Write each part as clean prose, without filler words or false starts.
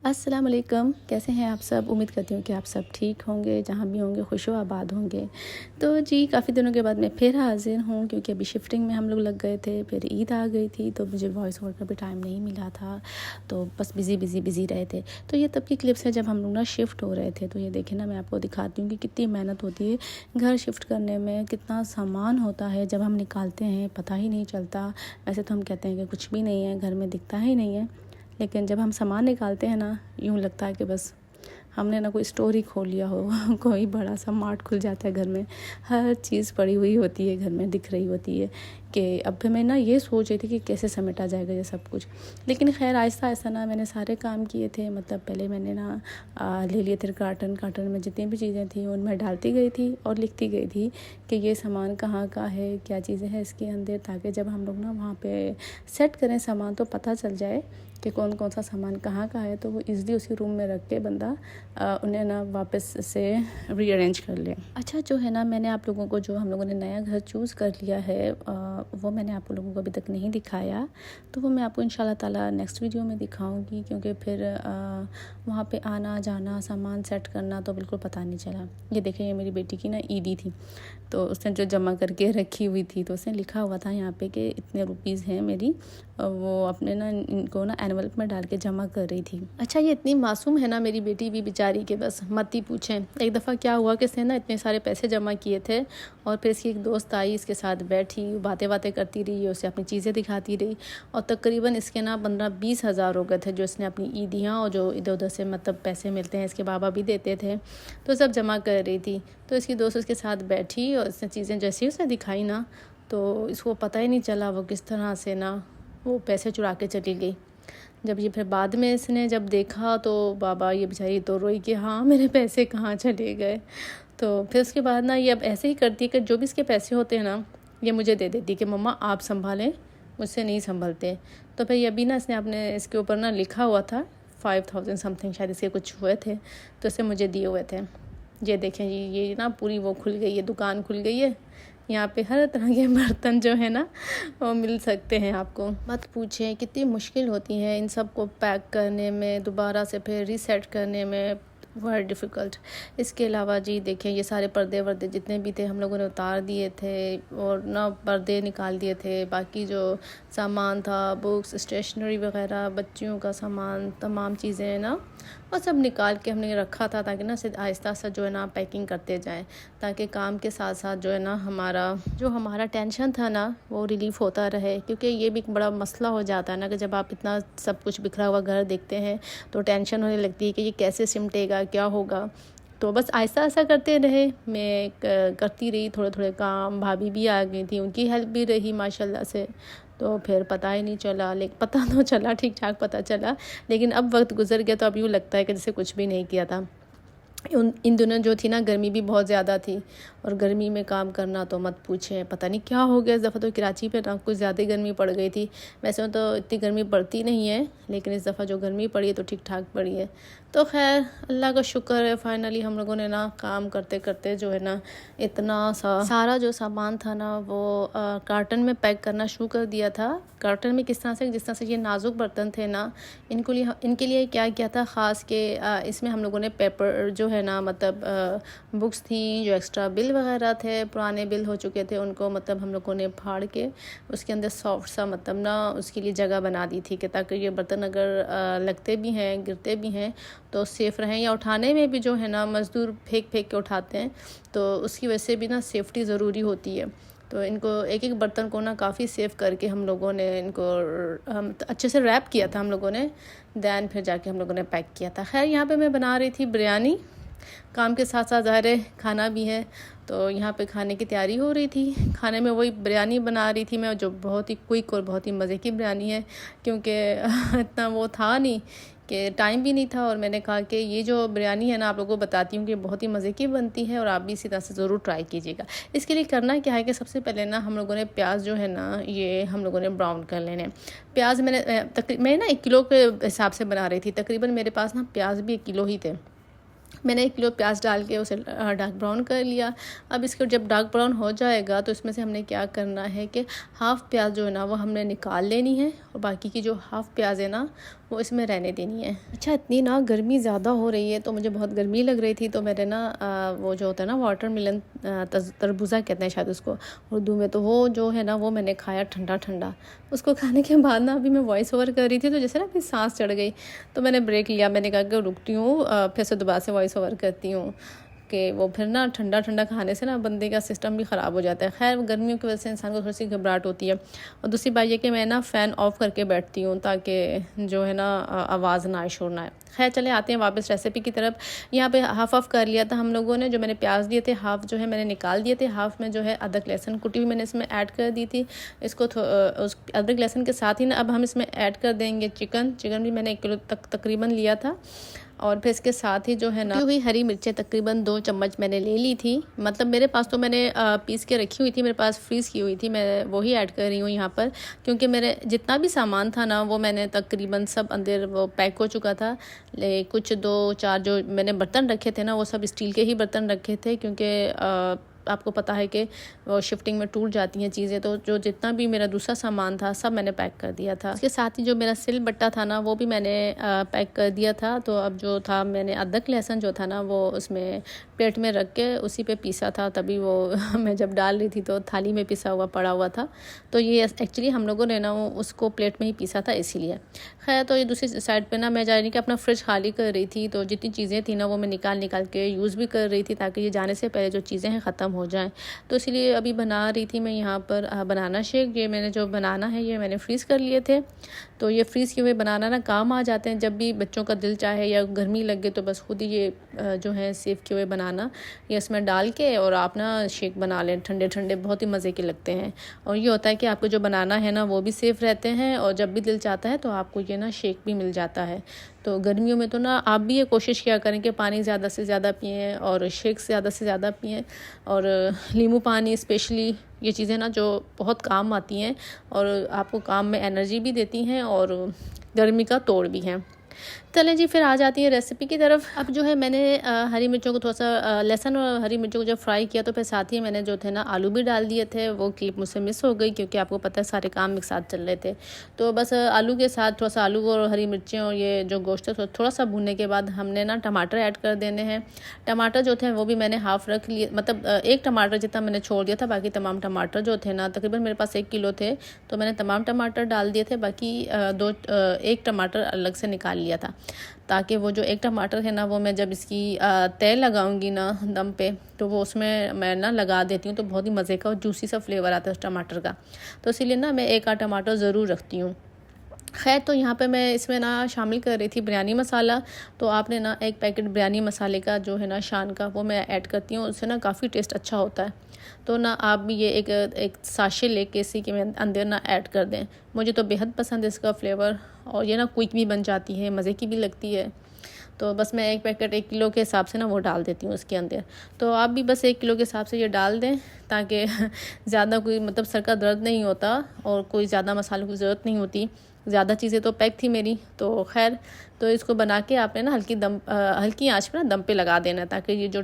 अस्सलाम वालेकुम। कैसे हैं आप सब? उम्मीद करती हूँ कि आप सब ठीक होंगे, जहाँ भी होंगे खुश व आबाद होंगे। तो जी काफ़ी दिनों के बाद मैं फिर हाज़िर हूँ, क्योंकि अभी शिफ्टिंग में हम लोग लग गए थे, फिर ईद आ गई थी, तो मुझे वॉइस ओवर का भी टाइम नहीं मिला था। तो बस बिज़ी रहे थे। तो ये तब की क्लिप्स है जब हम लोग ना शिफ्ट हो रहे थे। तो ये देखें ना, मैं आपको दिखाती हूँ कि कितनी मेहनत होती है घर शिफ्ट करने में, कितना सामान होता है। जब हम निकालते हैं पता ही नहीं चलता। वैसे तो हम कहते हैं कि कुछ भी नहीं है, घर में दिखता ही नहीं है, लेकिन जब हम सामान निकालते हैं ना, यूँ लगता है कि बस हमने ना कोई स्टोर ही खोल लिया हो कोई बड़ा सा मार्ट खुल जाता है घर में। हर चीज़ पड़ी हुई होती है घर में, दिख रही होती है कि अब मैं ना ये सोच रही थी कि कैसे समेटा जाएगा ये सब कुछ। लेकिन खैर आहिस्ता आहिस्ता ना मैंने सारे काम किए थे। मतलब पहले मैंने ना ले लिए थे कार्टन में जितनी भी चीज़ें थी उनमें डालती गई थी और लिखती गई थी कि ये सामान कहाँ का है, क्या चीज़ें हैं इसके अंदर, ताकि जब हम लोग ना वहाँ पे सेट करें सामान तो पता चल जाए कि कौन कौन सा सामान कहाँ का है, तो वो ईज़िली उसी रूम में रख के बंदा उन्हें ना वापस से रीअरेंज कर ले। अच्छा जो है ना, मैंने आप लोगों को जो हम लोगों ने नया घर चूज़ कर लिया है वो मैंने आप लोगों को अभी तक नहीं दिखाया, तो वो मैं आपको इंशाल्लाह ताला नेक्स्ट वीडियो में दिखाऊंगी, क्योंकि फिर वहाँ पे आना जाना सामान सेट करना तो बिल्कुल पता नहीं चला। ये देखें, ये मेरी बेटी की ना ईदी थी, तो उसने जो जमा करके रखी हुई थी, तो उसने लिखा हुआ था यहाँ पे कि इतने रुपीज़ हैं मेरी, वो अपने ना इनको ना एनवलप में डाल के जमा कर रही थी। अच्छा ये इतनी मासूम है ना मेरी बेटी भी बेचारी के, बस मत ही पूछें। एक दफ़ा क्या हुआ कि इसने ना इतने सारे पैसे जमा किए थे और फिर इसकी एक दोस्त आई, इसके साथ बैठी, बातें करती रही, उसे अपनी चीज़ें दिखाती रही, और तकरीबन इसके ना 15-20 हज़ार हो गए थे जो इसने अपनी ईदियाँ और जो इधर उधर से मतलब पैसे मिलते हैं, इसके बाबा भी देते थे, तो सब जमा कर रही थी। तो इसकी दोस्त उसके साथ बैठी और इसने चीज़ें जैसे ही उसे दिखाई ना, तो इसको पता ही नहीं चला वो किस तरह से ना वो पैसे चुरा के चली गई। जब ये फिर बाद में इसने जब देखा तो बाबा ये बेचारी तो रोई कि हाँ मेरे पैसे कहाँ चले गए। तो फिर उसके बाद ना ये अब ऐसे ही करती है कि जो भी इसके पैसे होते हैं ना ये मुझे दे देती कि मम्मा आप संभालें, मुझसे नहीं संभलते। तो फिर ये अभी ना इसने अपने इसके ऊपर ना लिखा हुआ था 5000 समथिंग शायद इसके कुछ हुए थे, तो इसे मुझे दिए हुए थे। ये देखें जी, ये ना पूरी वो खुल गई है, दुकान खुल गई है। यहाँ पे हर तरह के बर्तन जो है ना वो मिल सकते हैं आपको। मत पूछें कितनी मुश्किल होती है इन सब को पैक करने में, दोबारा से फिर रीसेट करने में, वर्ड डिफ़िकल्ट। इसके अलावा जी देखें, ये सारे पर्दे वर्दे जितने भी थे हम लोगों ने उतार दिए थे और ना पर्दे निकाल दिए थे। बाकी जो सामान था, बुक्स, स्टेशनरी वगैरह, बच्चियों का सामान, तमाम चीज़ें ना वो सब निकाल के हमने रखा था, ताकि ना आहिस्ता आहिस्ता जो है ना पैकिंग करते जाएं, ताकि काम के साथ साथ जो है ना हमारा टेंशन था ना वो रिलीफ़ होता रहे। क्योंकि ये भी एक बड़ा मसला हो जाता है ना कि जब आप इतना सब कुछ बिखरा हुआ घर देखते हैं तो टेंशन होने लगती है कि ये कैसे सिमटेगा, क्या होगा। तो बस आहिस्ता आहिस्ता करते रहे, मैं करती रही थोड़े थोड़े काम। भाभी भी आ गई थी, उनकी हेल्प भी रही माशाल्लाह से। तो फिर पता ही नहीं चला, लेकिन पता तो चला, ठीक ठाक पता चला, लेकिन अब वक्त गुजर गया तो अब यूँ लगता है कि जैसे कुछ भी नहीं किया था। इन दिनों जो थी ना गर्मी भी बहुत ज़्यादा थी, और गर्मी में काम करना तो मत पूछें, पता नहीं क्या हो गया इस दफ़ा। तो कराची पे ना कुछ ज़्यादा गर्मी पड़ गई थी। वैसे तो इतनी गर्मी पड़ती नहीं है, लेकिन इस दफ़ा जो गर्मी पड़ी है तो ठीक ठाक पड़ी है। तो खैर अल्लाह का शुक्र है, फाइनली हम लोगों ने ना काम करते करते जो है ना इतना सारा जो सामान था ना वो कार्टन में पैक करना शुरू कर दिया था। कार्टन में किस तरह से, जिस तरह से ये नाजुक बर्तन थे ना, इनके लिए क्या किया था ख़ास के इसमें हम लोगों ने पेपर जो है ना, मतलब बुक्स थी, जो एक्स्ट्रा बिल वगैरह थे, पुराने बिल हो चुके थे, उनको मतलब हम लोगों ने फाड़ के उसके अंदर सॉफ्ट सा मतलब ना उसके लिए जगह बना दी थी कि ताकि ये बर्तन अगर लगते भी हैं, गिरते भी हैं तो सेफ़ रहें, या उठाने में भी जो है ना मज़दूर फेंक के उठाते हैं, तो उसकी वजह से भी ना सेफ्टी ज़रूरी होती है। तो इनको एक एक बर्तन को ना काफ़ी सेव करके हम लोगों ने इनको अच्छे से रैप किया था हम लोगों ने, दैन फिर जाके हम लोगों ने पैक किया था। खैर यहाँ पे मैं बना रही थी बिरयानी, काम के साथ साथ ज़ाहिर है खाना भी है, तो यहाँ पे खाने की तैयारी हो रही थी। खाने में वही बिरयानी बना रही थी मैं, जो बहुत ही क्विक और बहुत ही मज़े की बिरयानी है, क्योंकि इतना वो था नहीं कि टाइम भी नहीं था। और मैंने कहा कि ये जो बिरयानी है ना आप लोगों को बताती हूँ कि बहुत ही मज़े की बनती है, और आप भी इसी तरह से ज़रूर ट्राई कीजिएगा। इसके लिए करना क्या है कि सबसे पहले ना हम लोगों ने प्याज जो है ना ये हम लोगों ने ब्राउन कर लेने। प्याज मैं ना 1 किलो के हिसाब से बना रही थी, तकरीबन मेरे पास ना प्याज भी 1 किलो ही थे। मैंने 1 किलो प्याज डाल के उसे डार्क ब्राउन कर लिया। अब इसको जब डार्क ब्राउन हो जाएगा तो इसमें से हमने क्या करना है कि हाफ़ प्याज जो है ना वो हमने निकाल लेनी है, और बाकी की जो हाफ़ प्याज है ना वो इसमें रहने देनी है। अच्छा, इतनी ना गर्मी ज़्यादा हो रही है तो मुझे बहुत गर्मी लग रही थी, तो मैंने ना वो जो होता है ना वाटरमेलन, तरबूजा कहते हैं शायद उसको उर्दू में, तो वो जो है ना वो मैंने खाया ठंडा ठंडा। उसको खाने के बाद ना अभी मैं वॉइस ओवर कर रही थी तो जैसे ना अभी सांस चढ़ गई, तो मैंने ब्रेक लिया। मैंने कहा कि रुकती हूँ, फिर से दोबारा से वॉइस ओवर करती हूँ कि वो फिर ना ठंडा ठंडा खाने से ना बंदे का सिस्टम भी ख़राब हो जाता है। खैर, गर्मियों की वजह से इंसान को थोड़ी सी घबराहट होती है। और दूसरी बात ये कि मैं ना फ़ैन ऑफ़ करके बैठती हूँ ताकि जो है ना आवाज़ ना आए, शोर ना आए। खैर, चले आते हैं वापस रेसिपी की तरफ। यहाँ पे हाफ़ ऑफ़ कर लिया था हम लोगों ने। जो मैंने प्याज दिए थे हाफ़ जो है मैंने निकाल दिए थे, हाफ़ में जो है अदरक लहसुन कुटी हुई मैंने इसमें ऐड कर दी थी। इसको उस अदरक लहसुन के साथ ही ना अब हम इसमें ऐड कर देंगे चिकन भी मैंने 1 किलो तक तकरीबन लिया था। और फिर इसके साथ ही जो है ना हुई हरी मिर्चें तकरीबन 2 चम्मच मैंने ले ली थी। मतलब मेरे पास तो मैंने पीस के रखी हुई थी, मेरे पास फ्रीज़ की हुई थी, मैं वही ऐड कर रही हूँ यहाँ पर, क्योंकि मेरे जितना भी सामान था ना वो मैंने तकरीबन सब अंदर वो पैक हो चुका था। कुछ 2-4 जो मैंने बर्तन रखे थे ना वो सब स्टील के ही बर्तन रखे थे, क्योंकि आपको पता है कि वो शिफ्टिंग में टूट जाती हैं चीज़ें। तो जो जितना भी मेरा दूसरा सामान था सब मैंने पैक कर दिया था। इसके साथ ही जो मेरा सिल बट्टा था ना वो भी मैंने पैक कर दिया था। तो अब जो था मैंने अदरक लहसुन जो था ना वो उसमें प्लेट में रख के उसी पे पीसा था, तभी वो मैं जब डाल रही थी तो थाली में पिसा हुआ पड़ा हुआ था। तो ये एक्चुअली हम लोगों ने ना वो उसको प्लेट में ही पीसा था इसीलिए। खैर, तो ये दूसरी साइड पे ना मैं जा रही कि अपना फ्रिज खाली कर रही थी, तो जितनी चीज़ें थी ना वो मैं निकाल के यूज़ भी कर रही थी ताकि ये जाने से पहले जो चीज़ें हैं ख़त्म हो जाएं। तो इसलिए अभी बना रही थी मैं यहाँ पर बनाना शेक। ये मैंने जो बनाना है ये मैंने फ्रीज़ कर लिए थे। तो ये फ्रीज़ किए हुए बनाना ना काम आ जाते हैं, जब भी बच्चों का दिल चाहे या गर्मी लगे तो बस खुद ही ये जो है सेव किए हुए बनाना ये इसमें डाल के और आप ना शेक बना लें ठंडे ठंडे, बहुत ही मज़े के लगते हैं। और ये होता है कि आपको जो बनाना है ना वो भी सेफ़ रहते हैं, और जब भी दिल चाहता है तो आपको ये ना शेक भी मिल जाता है। तो गर्मियों में तो ना आप भी ये कोशिश किया करें कि पानी ज़्यादा से ज़्यादा पिएँ और शेक्स ज़्यादा से ज़्यादा पिएँ, और नींबू पानी स्पेशली, ये चीज़ें ना जो बहुत काम आती हैं और आपको काम में एनर्जी भी देती हैं और गर्मी का तोड़ भी हैं। चलें जी, फिर आ जाती है रेसिपी की तरफ। अब जो है मैंने हरी मिर्चों को थोड़ा सा लहसुन और हरी मिर्चों को जब फ्राई किया तो फिर साथ ही मैंने जो थे ना आलू भी डाल दिए थे। वो क्लिप मुझसे मिस हो गई क्योंकि आपको पता है सारे काम एक साथ चल रहे थे। तो बस आलू के साथ थोड़ा सा आलू और हरी मिर्चें और ये जो गोश्त है थोड़ा सा भूनने के बाद हमने ना टमाटर ऐड कर देने हैं। टमाटर जो थे वो भी मैंने हाफ़ रख लिए, मतलब 1 टमाटर जितना मैंने छोड़ दिया था, बाकी तमाम टमाटर जो थे ना तकरीबन मेरे पास 1 किलो थे, तो मैंने तमाम टमाटर डाल दिए थे। बाकी 1 टमाटर अलग से निकाल लिया था, ताकि वो जो 1 टमाटर है ना वो मैं जब इसकी तय लगाऊंगी ना दम पे तो वो उसमें मैं ना लगा देती हूँ, तो बहुत ही मज़े का और जूसी सा फ्लेवर आता है उस टमाटर का। तो इसीलिए ना मैं 1 आध टमाटर ज़रूर रखती हूँ। खैर, तो यहाँ पे मैं इसमें ना शामिल कर रही थी बिरयानी मसाला। तो आपने ना 1 पैकेट बिरयानी मसाले का जो है ना शान का वो मैं ऐड करती हूँ, उससे ना काफ़ी टेस्ट अच्छा होता है। तो ना आप भी ये एक साशे लेके इसी के में अंदर ना ऐड कर दें। मुझे तो बेहद पसंद है इसका फ्लेवर, और ये ना क्विक भी बन जाती है, मज़े की भी लगती है। तो बस मैं 1 पैकेट 1 किलो के हिसाब से ना वो डाल देती हूँ उसके अंदर। तो आप भी बस 1 किलो के हिसाब से ये डाल दें ताकि ज़्यादा कोई मतलब सर का दर्द नहीं होता और कोई ज़्यादा मसालों की ज़रूरत नहीं होती। ज़्यादा चीज़ें तो पैक थी मेरी, तो खैर, तो इसको बना के आपने ना हल्की आंच पे ना दम पे लगा देना, ताकि ये जो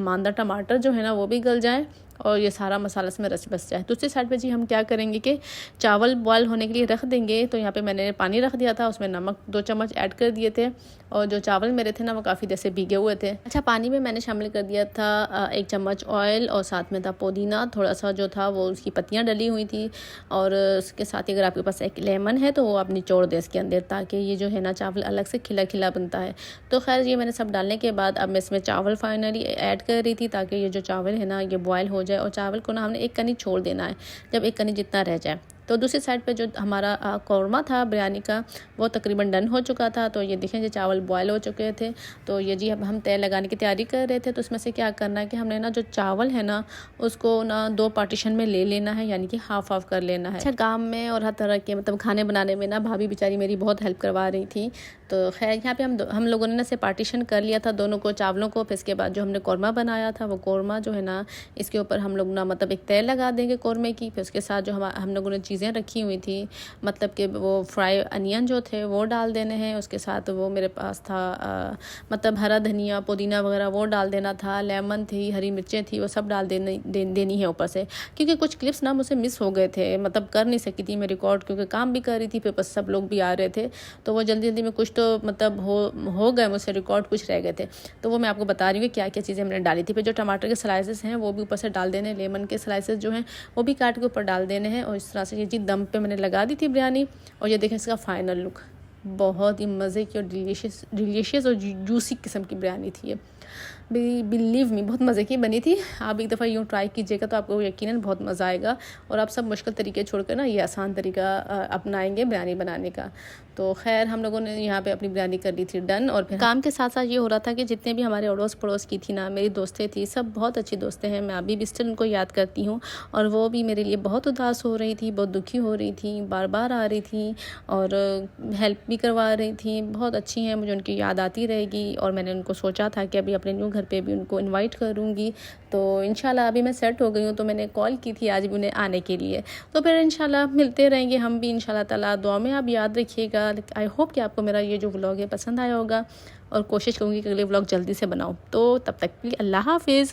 मांदा टमाटर जो है ना वो भी गल जाए और ये सारा मसाला इसमें रच बस जाए। दूसरी साइड पे जी हम क्या करेंगे कि चावल बॉयल होने के लिए रख देंगे। तो यहाँ पे मैंने पानी रख दिया था, उसमें नमक 2 चम्मच ऐड कर दिए थे, और जो चावल मेरे थे ना वो काफ़ी देर से भीगे हुए थे। अच्छा, पानी में मैंने शामिल कर दिया था 1 चम्मच ऑयल, और साथ में था पुदीना, थोड़ा सा जो था वो उसकी पत्तियाँ डली हुई थी, और उसके साथ ही अगर आपके पास 1 लेमन है तो वो आप निचोड़ दें इसके अंदर, ताकि ये जो है ना चावल अलग से खिला खिला बनता है। तो खैर, ये मैंने सब डालने के बाद अब मैं इसमें चावल फाइनली ऐड कर रही थी, ताकि ये जो चावल है ना ये बॉयल हो जाए, और चावल को ना हमने 1 कनी छोड़ देना है, जब 1 कनी जितना रह जाए। तो दूसरी साइड पे जो हमारा कौरमा था बिरयानी का वो तकरीबन डन हो चुका था। तो ये देखें, ये चावल बॉयल हो चुके थे। तो ये जी अब हम तय लगाने की तैयारी कर रहे थे। तो इसमें से क्या करना है कि हमने ना जो चावल है ना उसको ना 2 पार्टीशन में ले लेना है, यानी कि हाफ हाफ कर लेना है। अच्छा, काम में और हर तरह के मतलब खाने बनाने में ना भाभी बेचारी मेरी बहुत हेल्प करवा रही थी। तो खैर यहाँ पे हम लोगों ने ना से पार्टीशन कर लिया था दोनों को, चावलों को। फिर इसके बाद जो हमने कौरमा बनाया था वो कौरमा जो है ना इसके ऊपर हम लोग ना मतलब एक तेल लगा देंगे कौरमे की। फिर उसके साथ जो हम लोगों ने चीज़ें रखी हुई थी, मतलब कि वो फ्राई अनियन जो थे वो डाल देने हैं। उसके साथ वो मेरे पास था मतलब हरा धनिया पुदीना वगैरह वो डाल देना था, लेमन थी, हरी मिर्चें थी, वो सब डाल देनी है ऊपर से। क्योंकि कुछ क्लिप्स ना मुझसे मिस हो गए थे, मतलब कर नहीं सकी थी मैं रिकॉर्ड, क्योंकि काम भी कर रही थी, फिर बस सब लोग भी आ रहे थे, तो वो जल्दी जल्दी में कुछ तो मतलब हो गए मुझसे रिकॉर्ड, कुछ रह गए थे। तो वो मैं आपको बता रही हूँ कि क्या क्या चीज़ें मैंने डाली थी। फिर जो टमाटर के स्लाइसेस हैं वो भी ऊपर से डाल देने, लेमन के स्लाइसेस जो हैं वो भी काट के ऊपर डाल देने हैं। और इस तरह से ये चीज़ दम पे मैंने लगा दी थी बिरयानी। और ये देखें इसका फाइनल लुक, बहुत ही मज़े की और डिलीशियस और जूसी किस्म की बिरयानी थी ये। बिलीव मी बहुत मज़े की बनी थी। आप एक दफ़ा यूँ ट्राई कीजिएगा तो आपको यकीनन बहुत मज़ा आएगा, और आप सब मुश्किल तरीके छोड़कर ना ये आसान तरीका अपनाएंगे बिरयानी बनाने का। तो खैर हम लोगों ने यहाँ पे अपनी बिरयानी कर ली थी डन। और फिर काम के साथ साथ ये हो रहा था कि जितने भी हमारे अड़ोस पड़ोस की थी ना मेरी दोस्तें थी, सब बहुत अच्छी दोस्तें हैं, मैं अभी भी स्टिल उनको याद करती हूँ। और वो भी मेरे लिए बहुत उदास हो रही थी, बहुत दुखी हो रही थी, बार बार आ रही थी और हेल्प भी करवा रही थी, बहुत अच्छी हैं, मुझे उनकी याद आती रहेगी। और मैंने उनको सोचा था कि अभी अपने न्यू घर पे भी उनको इनवाइट करूँगी। तो इंशाल्लाह अभी मैं सेट हो गई हूँ, तो मैंने कॉल की थी आज भी उन्हें आने के लिए। तो फिर इंशाल्लाह मिलते रहेंगे हम भी इंशाल्लाह ताला। दुआ में आप याद रखिएगा। आई होप कि आपको मेरा ये जो व्लॉग है पसंद आया होगा, और कोशिश करूँगी कि अगले व्लॉग जल्दी से बनाऊँ। तो तब तक के लिए अल्लाह हाफिज़।